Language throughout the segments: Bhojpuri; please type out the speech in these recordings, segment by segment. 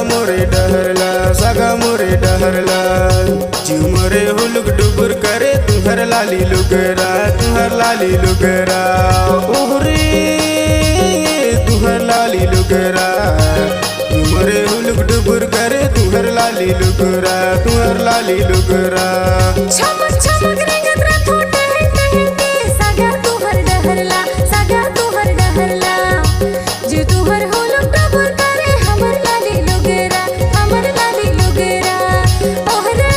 मोरे डहरला सगा मोरे डहरला जीव मोरे हुलुक डुबुर करे तुहर लाली लुगरा तुहर लाली लुगरा ओहरे तुहर लाली लुगरा मोरे हुलुक डुबुर करे तुहर लाली लुगरा तुहर लाली लुगरा चमक चमक रेंगत राथो टहन टहन के सगा तुहर डहरला सगा तुहर डहरला जे तुहर हुलुक डुबुर करे हमर लाली लुगरा हमर लाली लुगरा ओहरे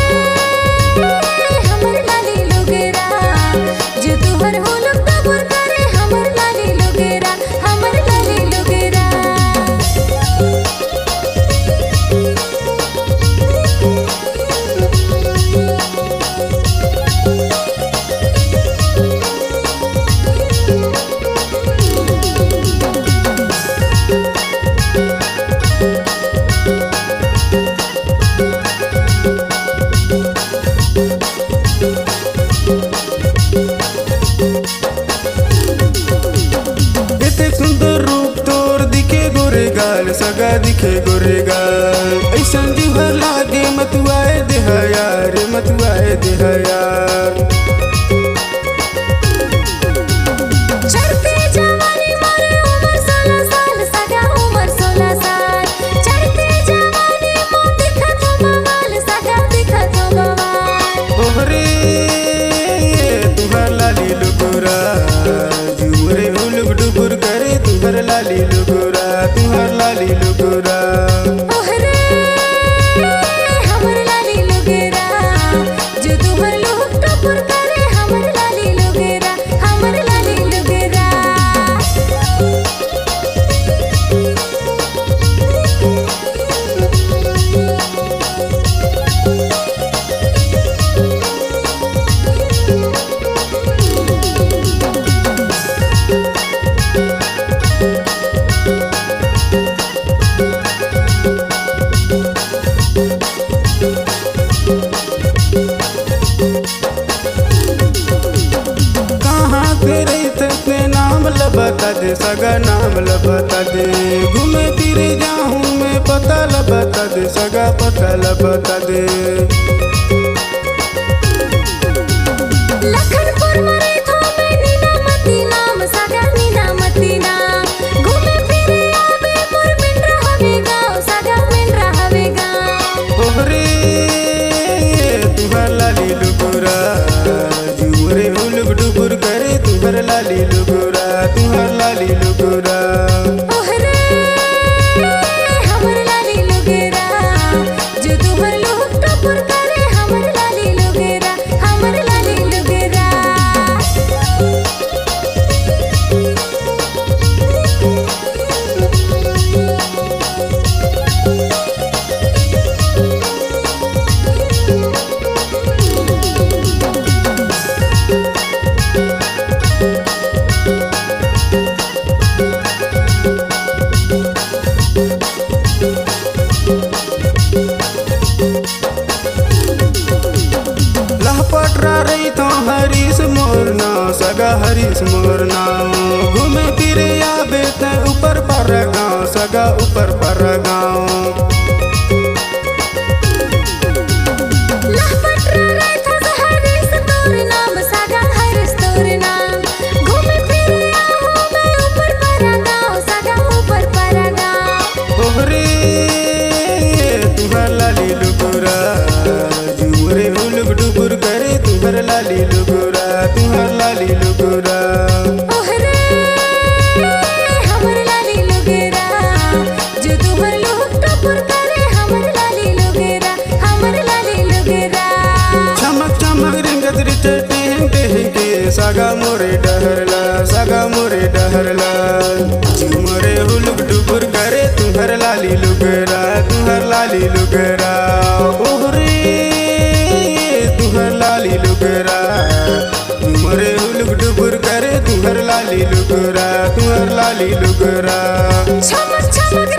हमर लाली लुगरा जे तुहर हुलुक डुबुर करे हमर लाली लुगरा हमर लाली लुगरा सुंदर रूप तोर दिखे गोरे गाल सगा दिखे गोरे गाल ऐसन दिहर लागे मतुआए देह यार मतुआए देह यार चढ़ते जवानी मोरे उमर 16 साल सगा उमर 16 साल चढ़ते जवानी मो दिखत हो बवाल सगा दिखत हो बवाल ओहरे तुहर लाली लुगुरा जुमरे हुलुक डुबुर करे तुहर लाली लुगुरा तुहर लाली लुगुरा ओहरे हमर लाली लुगरा जो तुहर लुक टपुर करे हमर लाली लुगरा हमर लाली लुगरा बता दे सगा नाम बता दे घूमे फिरे जाऊं मैं पता बता दे सगा पता बता दे लखनपुर मरे थो मैं नीनामती नाम सगा नीनामती नाम घूमे फिरे आवे मोर मिंड्रा हवे गाँव सगा मिंड्रा हवे गाँव ओहरे तुहर लाली लुगुरा जुमरे हुलुक डुबुर करे तुहर लाली लुगुरा तुहर लाली लुगुरा ओहरे हमर लाली लुगरा जो तुहर लुक टपुर करे हमर लाली लुगरा हमर लाली लुगरा हरीश मोर नाव सगा हरीश मोर नाव घूमे फिरे आवे ते ऊपर पर गाँव सगा ऊपर पर गाँव ओहरे तुहर लाली लुगुरा जुमरे हुलुक डुबुर करे तुहर लाली लुगुरा तुहर लाली लुगुरा ओहरे हमर लाली लुगरा जो तुहर लुक टपुर करे हमर लाली लुगरा हमर लाली लुगरा चमक चमक रिंगत रिटे टेहन टेहन के सगा मोरे डहरला सगा मोरे डहरला जुमरे हुलुक डुबुर करे तुहर लाली लुगरा तुहर लाली लुगरा ओहरे तुहर लाली लुगरा जुमरे हुलुक डुबुर करे तुहर लाली लुगरा तुहर लाली लुगरा चमक चमक